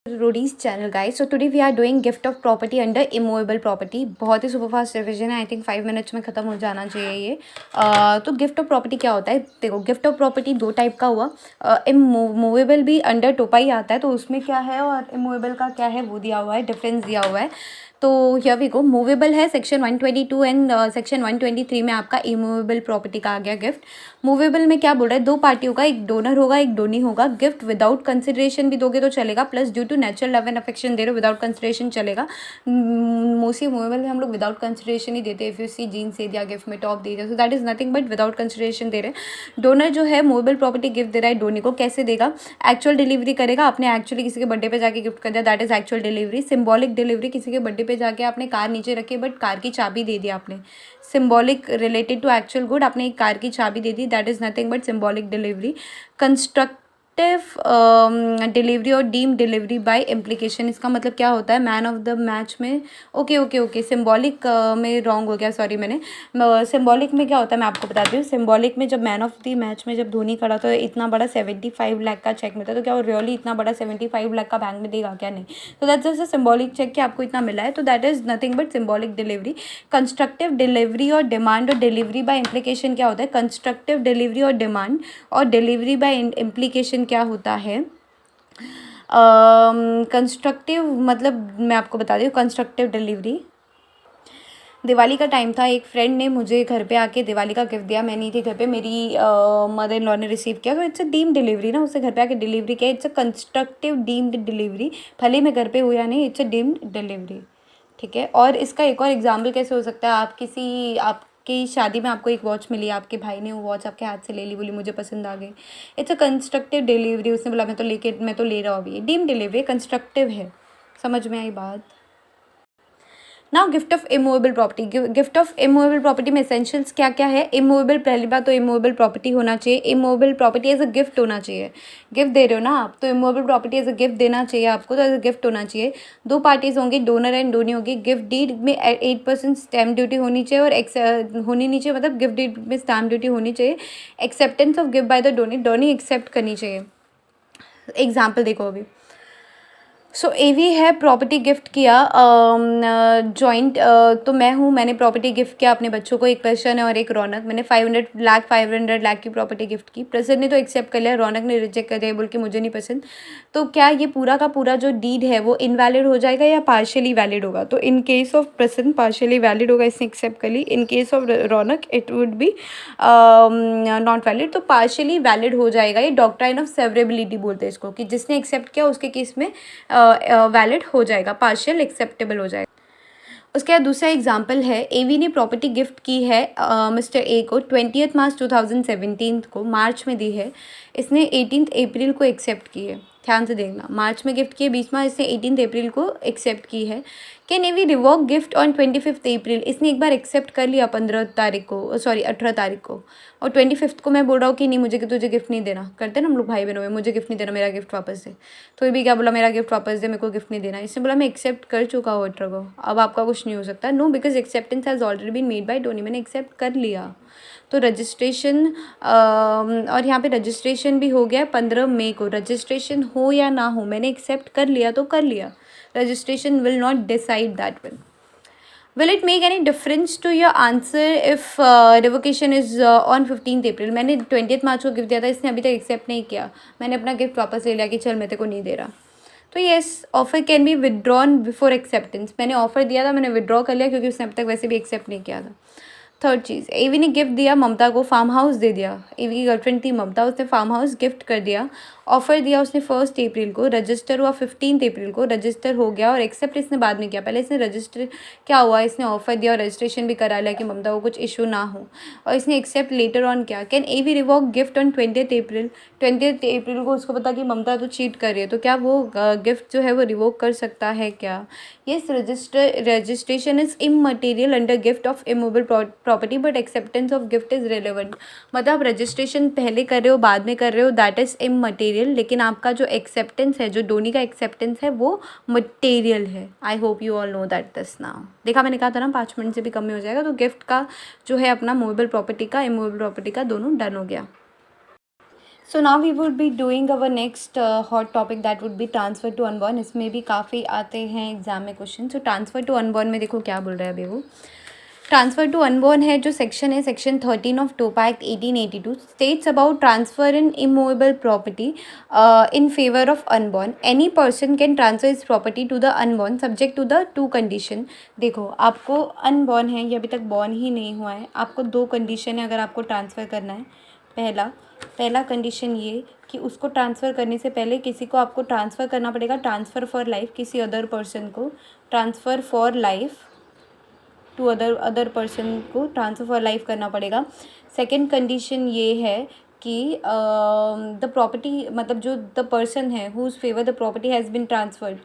Roadies channel guys. So today we are doing gift of property under immovable property. बहुत ही super fast revision है, I think 5 minutes में ख़त्म हो जाना चाहिए ये। तो गिफ्ट ऑफ प्रॉपर्टी क्या होता है? देखो, गिफ्ट ऑफ प्रॉपर्टी दो टाइप का हुआ। इमूवेबल भी अंडर टोपा ही आता है, तो उसमें क्या है और इमूवेबल का क्या है वो दिया हुआ है, डिफरेंस दिया हुआ है। तो हियर वी गो। मूवेबल है सेक्शन 122 एंड सेक्शन 123 में आपका इमूवेबल प्रॉपर्टी का आ गया गिफ्ट। मूवेबल में क्या बोल रहा है? दो पार्टियों का, एक डोनर होगा एक डोनी होगा। गिफ्ट विदाउट कंसिडरेशन भी दोगे तो चलेगा, plus due to natural love and affection दे रहे हो विदाउट कंसिडरेशन चलेगा। मोस्टली मूवेबल में हम लोग विदाउट कंसिडरेशन ही देते हैं। इफ यू सी जीन्स दे दिया, गिफ्ट में टॉप दे दिया, so that is nothing but without consideration दे रहे हैं। डोनर जो है मूवेबल प्रॉपर्टी गिफ्ट दे रहा है डोनी को, कैसे देगा? एक्चुअल डिलीवरी करेगा, आपने एक्चुअली किसी के बर्थडे पे जाके गिफ्ट कर दिया, that is actual delivery. Symbolic delivery, किसी के बर्थडे पे जाके आपने कार नीचे रखी बट कार की चाबी दे दी आपने, symbolic related to actual good, आपने एक कार की चाबी दे दी, that is nothing but symbolic delivery. Constructive delivery और डीम डिलीवरी बाय इम्प्लीकेशन, इसका मतलब क्या होता है? मैन ऑफ द मैच में, ओके सिंबॉलिक में रॉन्ग हो गया, सॉरी। मैंने सिंबॉलिक में क्या होता है मैं आपको बताती हूँ। सिंबॉलिक में जब मैन ऑफ द मैच में जब धोनी खड़ा तो इतना बड़ा 75 लाख का चेक मिलता है, तो क्या वो रियली इतना बड़ा 75 लाख का बैंक में देगा? क्या नहीं। तो that's just a symbolic check कि आपको इतना मिला है, तो that is nothing but symbolic delivery. Constructive delivery और डिमांड और डिलीवरी बाय इम्प्लीकेशन क्या होता है? कंस्ट्रक्टिव डिलीवरी और डिमांड और डिलीवरी बाय इम्प्लीकेशन क्या होता है? कंस्ट्रक्टिव मतलब मैं आपको बता दी हूँ। कंस्ट्रक्टिव डिलीवरी, दिवाली का टाइम था, एक फ्रेंड ने मुझे घर पे आके दिवाली का गिफ्ट दिया, मैं नहीं थी घर पे, मेरी मदर इन लॉ ने रिसीव किया, तो इट्स अ डीम्ड डिलीवरी ना, उससे घर पे आके डिलीवरी किया, it's a constructive deemed delivery. भले मैं घर पे हुआ नहीं, इट्स अ डीम्ड डिलीवरी, ठीक है। और इसका एक और एग्जाम्पल कैसे हो सकता है? आपकी शादी में आपको एक वॉच मिली, आपके भाई ने वो वॉच आपके हाथ से ले ली, बोली मुझे पसंद आ गई, इट्स अ कंस्ट्रक्टिव डिलीवरी। उसने बोला मैं तो ले रहा हूँ अभी, डीम्ड डिलीवरी कंस्ट्रक्टिव है। समझ में आई बात? Now gift of immovable property. Gift of immovable property में एसेंशियल्स क्या क्या है? इमूवेबल, पहली बात तो इमूवेबल प्रॉपर्टी होना चाहिए, immovable property as a gift होना चाहिए। गिफ्ट दे रहे हो ना आप, तो immovable property as a gift देना चाहिए आपको, तो एज अ गिफ्ट होना चाहिए। दो पार्टीज होंगी, डोनर एंड डोनी होगी। गिफ्ट डीड में 8% स्टैम्प ड्यूटी होनी चाहिए और होनी नहीं चाहिए, मतलब गिफ्ट डीड में स्टैम्प ड्यूटी होनी चाहिए। Acceptance of gift by the donee, donee accept करनी चाहिए। एग्जाम्पल देखो अभी। सो एवी है, प्रॉपर्टी गिफ्ट किया जॉइंट, तो मैं हूँ, मैंने प्रॉपर्टी गिफ्ट किया अपने बच्चों को, एक प्रसन्न है और एक रौनक। मैंने 500 लाख की प्रॉपर्टी गिफ्ट की। प्रसन्न ने तो एक्सेप्ट कर लिया, रौनक ने रिजेक्ट कर दिया, बोल के मुझे नहीं पसंद। तो क्या ये पूरा का पूरा जो डीड है वो इनवैलिड हो जाएगा या पार्शियली वैलिड होगा? तो in case of Prasann partially valid होगा, इसने एक्सेप्ट कर ली। In case of Raunak it would be not valid, तो पार्शियली वैलिड हो जाएगा। ये डॉक्ट्राइन ऑफ सेवरेबिलिटी बोलते हैं इसको, कि जिसने एक्सेप्ट किया उसके केस में वैलिड हो जाएगा, पार्शियल एक्सेप्टेबल हो जाएगा। उसके बाद दूसरा एग्जाम्पल है, एवी ने प्रॉपर्टी गिफ्ट की है मिस्टर ए को 20 मार्च 2017 को, मार्च में दी है। इसने 18 अप्रैल को एक्सेप्ट की है, ध्यान से देखना, मार्च में गिफ्ट की है 20 मार्च, इसने 18 अप्रैल को एक्सेप्ट की है। Can Avi revoke gift on 25 April? इसने एक बार एक्सेप्ट कर लिया 15 तारीख को, सॉरी 18 तारीख को, और 25 को मैं बोल रहा हूँ कि नहीं मुझे, तुझे गिफ्ट नहीं देना, करते ना हम लोग भाई बहनों में, मुझे गिफ्ट नहीं देना, मेरा गिफ्ट वापस दे। तो ये भी क्या बोला? मेरा गिफ्ट वापस दे, मेरे को गिफ्ट नहीं देना। इसने बोला मैं एक्सेप्ट कर चुका हूँ 18 को, अब आपका कुछ नहीं हो सकता। No, because acceptance has already been made by Tony, मैंने एक्सेप्ट कर लिया। तो रजिस्ट्रेशन, और यहाँ पे रजिस्ट्रेशन भी हो गया 15 मई को। रजिस्ट्रेशन हो या ना हो, मैंने एक्सेप्ट कर लिया तो कर लिया। Registration will not decide that will. Will it make any difference to your answer if revocation is on 15th April? मैंने 20th मार्च को गिफ्ट दिया था, इसने अभी तक एक्सेप्ट नहीं किया, मैंने अपना गिफ्ट वापस ले लिया कि चल मैं तेरे को नहीं दे रहा। तो yes, offer can be withdrawn before acceptance. मैंने ऑफर दिया था, मैंने विदड्रॉ कर लिया क्योंकि उसने अब तक वैसे भी एक्सेप्ट नहीं किया था। थर्ड चीज़, एवी ने गिफ्ट दिया ममता को, फार्म हाउस दे दिया। एवी की गर्लफ्रेंड थी ममता, उसने फार्म हाउस गिफ्ट कर दिया। ऑफर दिया उसने 1 अप्रैल को, रजिस्टर हुआ 15 अप्रैल को, रजिस्टर हो गया और एक्सेप्ट इसने बाद में किया। पहले इसने रजिस्टर, क्या हुआ, इसने ऑफर दिया और रजिस्ट्रेशन भी करा लिया कि ममता को कुछ इशू ना हो, और इसने एक्सेप्ट लेटर ऑन किया। Can Avi revoke gift on 20th April? 20th April को उसको पता कि ममता तो चीट कर रही है, तो क्या वो गिफ्ट जो है वो रिवोक कर सकता है क्या? Yes, registration is immaterial under gift of immovable property but acceptance of gift is relevant. मतलब रजिस्ट्रेशन पहले कर रहे हो बाद में कर रहे हो, दैट इज इमटेरियल, लेकिन आपका जो एक्सेप्टेंस है, जो डोनी का एक्सेप्टेंस है वो मटेरियल है। आई hope you all know that this now. देखा, मैंने कहा था ना 5 मिनट से भी कम में हो जाएगा। तो गिफ्ट का जो है अपना मूवेबल प्रॉपर्टी का, इमूवेबल प्रॉपर्टी का, दोनों डन हो गया। So now we would be doing our next hot topic that would be transfer to unborn. इसमें भी काफ़ी आते हैं एग्जाम में question. So transfer to unborn में देखो क्या बोल रहा है अभी वो। ट्रांसफ़र टू अनबॉर्न है जो सेक्शन है, section 13 of TOPA act 1882 states about transfer in immovable property in favour of unborn. Any person can transfer is property to the unborn subject to the two condition. देखो आपको unborn है, ये अभी तक born ही नहीं हुआ है, आपको दो कंडीशन है अगर आपको ट्रांसफ़र करना है। पहला कंडीशन ये कि उसको ट्रांसफ़र करने से पहले किसी को आपको ट्रांसफ़र करना पड़ेगा, ट्रांसफ़र फॉर लाइफ, किसी अदर पर्सन को transfer for life to other person को ट्रांसफ़र फॉर लाइफ करना पड़ेगा। सेकंड कंडीशन ये है कि द प्रॉपर्टी मतलब जो द पर्सन है whose favour the property has been transferred,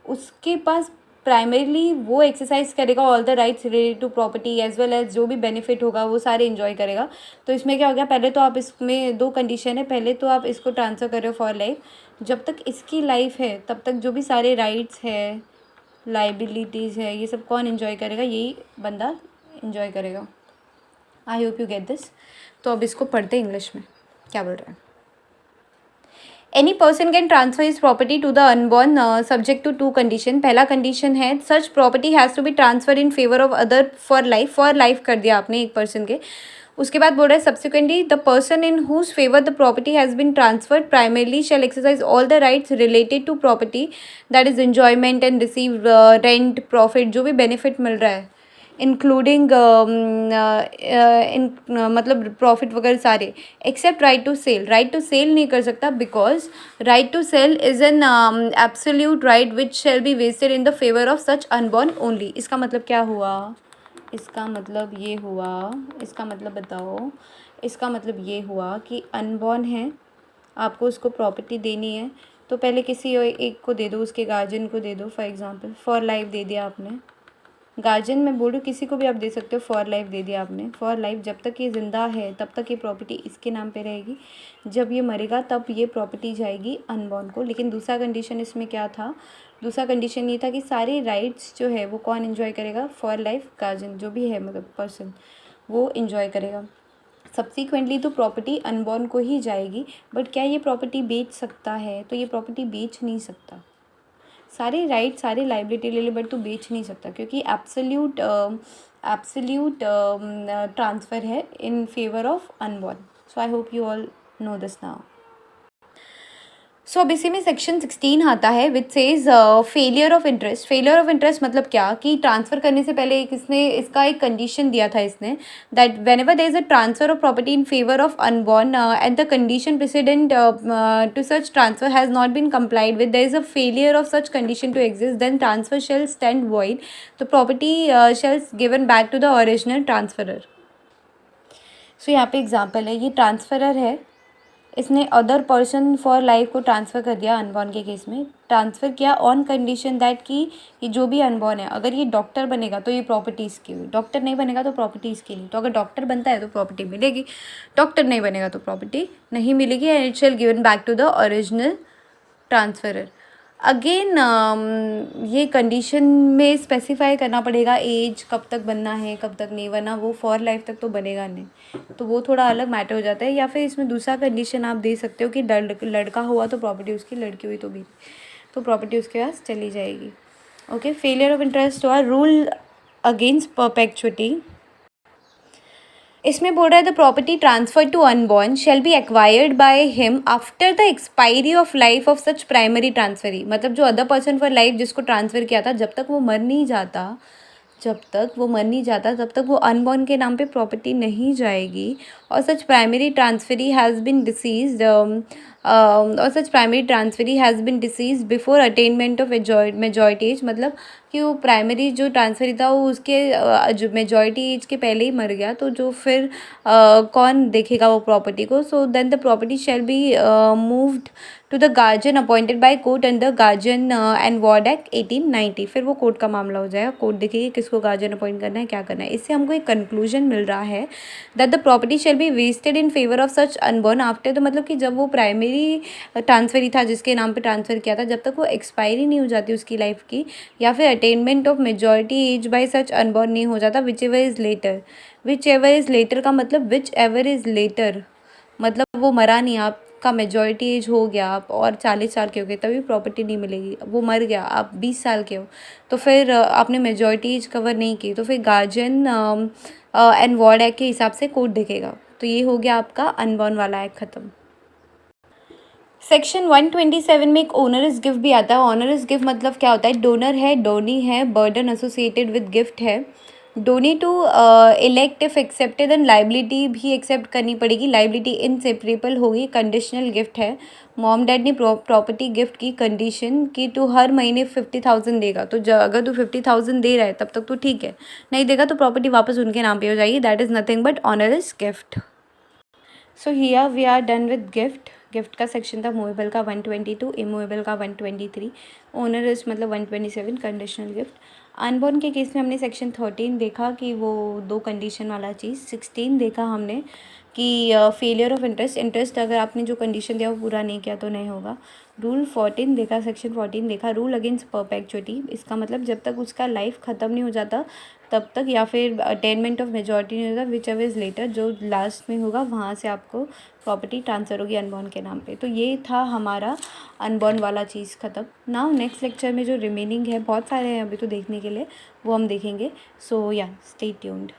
उसके पास प्राइमरीली वो एक्सरसाइज करेगा all the rights related to property as well as जो भी बेनिफिट होगा वो सारे इन्जॉय करेगा। तो इसमें क्या हो गया, पहले तो आप इसमें दो कंडीशन है, पहले तो आप इसको ट्रांसफ़र कर रहे हो फॉर लाइफ, जब तक इसकी लाइफ है तब तक जो भी सारे राइट्स है, लाइबिलिटीज़ है, ये सब कौन इन्जॉय करेगा, यही बंदा इन्जॉय करेगा। आई होप यू गेट दिस। तो अब इसको पढ़ते इंग्लिश में क्या बोल रहा है। Any person can transfer is property to the unborn subject to two condition. पहला कंडीशन है such property has to be transfer in favour of other for life कर दिया आपने एक पर्सन के। उसके बाद बोल रहा है subsequently the person in whose favour the property has been transferred primarily shall exercise all the rights related to property that is enjoyment and receive rent profit, जो भी बेनिफिट मिल रहा है इंक्लूडिंग मतलब प्रॉफिट वगैरह सारे, except right to sell. Right to sell नहीं कर सकता because right to sell is an absolute right which shall be vested in the favour of such unborn only. इसका मतलब क्या हुआ, इसका मतलब ये हुआ, इसका मतलब बताओ, इसका मतलब ये हुआ कि अनबॉर्न है, आपको उसको प्रॉपर्टी देनी है तो पहले किसी एक को दे दो, उसके गार्जियन को दे दो। फॉर एग्जांपल फॉर लाइफ दे दिया आपने, गार्जियन मैं बोल रही हूँ, किसी को भी आप दे सकते हो। फॉर लाइफ दे दिया आपने, फॉर लाइफ जब तक ये ज़िंदा है तब तक ये प्रॉपर्टी इसके नाम पे रहेगी, जब ये मरेगा तब ये प्रॉपर्टी जाएगी अनबॉर्न को। लेकिन दूसरा कंडीशन इसमें क्या था, दूसरा कंडीशन ये था कि सारे राइट्स जो है वो कौन इन्जॉय करेगा, फॉर लाइफ गार्जियन जो भी है मतलब पर्सन वो इन्जॉय करेगा। सब्सिक्वेंटली तो प्रॉपर्टी अनबॉर्न को ही जाएगी, बट क्या ये प्रॉपर्टी बेच सकता है, तो ये प्रॉपर्टी बेच नहीं सकता। सारे राइट सारे लाइबिलिटी ले ले बट तू बेच नहीं सकता क्योंकि एब्सोल्यूट ट्रांसफ़र है in favour of unborn. So I hope you all know this now. So अब इसी में सेक्शन 16 आता है which says failure of interest. Failure of interest मतलब क्या कि ट्रांसफ़र करने से पहले एक इसने इसका एक कंडीशन दिया था इसने, that whenever there is a transfer of property in favour of unborn and the condition precedent to such transfer has not been complied with, there is a failure of such condition to exist, then transfer shall stand void, तो property shall given back to the original transferor. So यहाँ पे example है, ये transferor है, इसने other person for life को transfer कर दिया अनबॉर्न के केस में, ट्रांसफ़र किया ऑन कंडीशन दैट कि ये जो भी अनबॉर्न है अगर ये डॉक्टर बनेगा तो ये प्रॉपर्टी इसकी हुई, डॉक्टर नहीं बनेगा तो प्रॉपर्टी इसकी नहीं। तो अगर डॉक्टर बनता है तो प्रॉपर्टी मिलेगी, डॉक्टर नहीं बनेगा तो प्रॉपर्टी नहीं मिलेगी, and it shall given back to the original transferor. Again ये कंडीशन में स्पेसिफाई करना पड़ेगा एज कब तक बनना है कब तक नहीं, वरना वो फॉर लाइफ तक तो बनेगा नहीं, तो वो थोड़ा अलग मैटर हो जाता है। या फिर इसमें दूसरा कंडीशन आप दे सकते हो कि लड़का हुआ तो प्रॉपर्टी उसकी, लड़की हुई तो भी तो प्रॉपर्टी उसके पास चली जाएगी। ओके, फेलियर ऑफ इंटरेस्ट हुआ, रूल अगेंस्ट परपेचुइटी। इसमें बोल रहा है the property transfer to unborn shall be acquired by him after the expiry of life of such primary transferee. मतलब जो अदर पर्सन फॉर लाइफ जिसको ट्रांसफ़र किया था, जब तक वो मर नहीं जाता, तब तक वो अनबॉर्न के नाम पे प्रॉपर्टी नहीं जाएगी। और such primary transferee has been deceased before attainment of majority age. मतलब कि वो प्राइमरी जो ट्रांसफरी था वो उसके जो मेजॉरिटी एज के पहले ही मर गया, तो जो फिर कौन देखेगा वो प्रॉपर्टी को। So then the property shall be moved to the guardian appointed by court under guardian and ward act 1890। फिर वो कोर्ट का मामला हो जाएगा, कोर्ट देखेगी किसको गार्जियन अपॉइंट करना है, क्या करना है। इससे हमको एक कंक्लूजन मिल रहा है that the property shall be vested in favour of such unborn after. तो मतलब कि जब वो प्राइमरी ट्रांसफरी था जिसके नाम पे ट्रांसफ़र किया था, जब तक वो एक्सपायरी नहीं हो जाती उसकी लाइफ की, या फिर attainment of majority as by such unborn नहीं हो जाता, विच एवर इज़ लेटर का मतलब विच एवर इज़ लेटर मतलब वो मरा नहीं। आप आपका मेजॉरिटी एज हो गया, आप और 40 साल के हो गए तभी प्रॉपर्टी नहीं मिलेगी, वो मर गया, आप 20 साल के हो तो फिर आपने मेजॉरिटी एज कवर नहीं की तो फिर गार्जियन एंड वार्ड एक्ट के हिसाब से कोर्ट देखेगा। तो ये हो गया आपका अनबॉर्न वाला एक्ट ख़त्म। सेक्शन 127 में एक ओनरस गिफ्ट भी आता है। ओनरस गिफ्ट मतलब क्या होता है, डोनर है, डोनी है, बर्डन एसोसिएटेड विद गिफ्ट है। Donee to elect if accepted and liability भी एक्सेप्ट करनी पड़ेगी, लाइबिलिटी इनसेपरेबल होगी, कंडीशनल गिफ्ट है। मॉम डैड ने प्रॉपर्टी गिफ्ट की कंडीशन कि तू हर महीने 50,000 देगा, तो अगर तू 50,000 दे रहा है तब तक तो ठीक है, नहीं देगा तो प्रॉपर्टी वापस उनके नाम पे हो जाएगी। That is nothing but onerous gift. So here we are done with gift. Gift का सेक्शन था मूवेबल का 122, इमूवेबल का 123, ओनरस मतलब 127, कंडीशनल गिफ्ट। अनबॉर्न के केस में हमने सेक्शन 13 देखा कि वो 2 कंडीशन वाला चीज़। 16 देखा हमने कि फेलियर ऑफ इंटरेस्ट, इंटरेस्ट अगर आपने जो कंडीशन दिया वो पूरा नहीं किया तो नहीं होगा। रूल 14 देखा, सेक्शन 14 देखा, रूल अगेंस्ट परपेचुअलिटी, इसका मतलब जब तक उसका लाइफ ख़त्म नहीं हो जाता तब तक, या फिर अटेनमेंट ऑफ मेजॉरिटी नहीं होता, विच एवर इज़ लेटर, जो लास्ट में होगा वहाँ से आपको प्रॉपर्टी ट्रांसफ़र होगी अनबॉर्न के नाम पे। तो ये था हमारा अनबॉर्न वाला चीज़ ख़त्म। नाउ नेक्स्ट लेक्चर में जो रिमेनिंग है, बहुत सारे हैं अभी तो देखने के लिए, वो हम देखेंगे। सो या स्टे ट्यून्ड।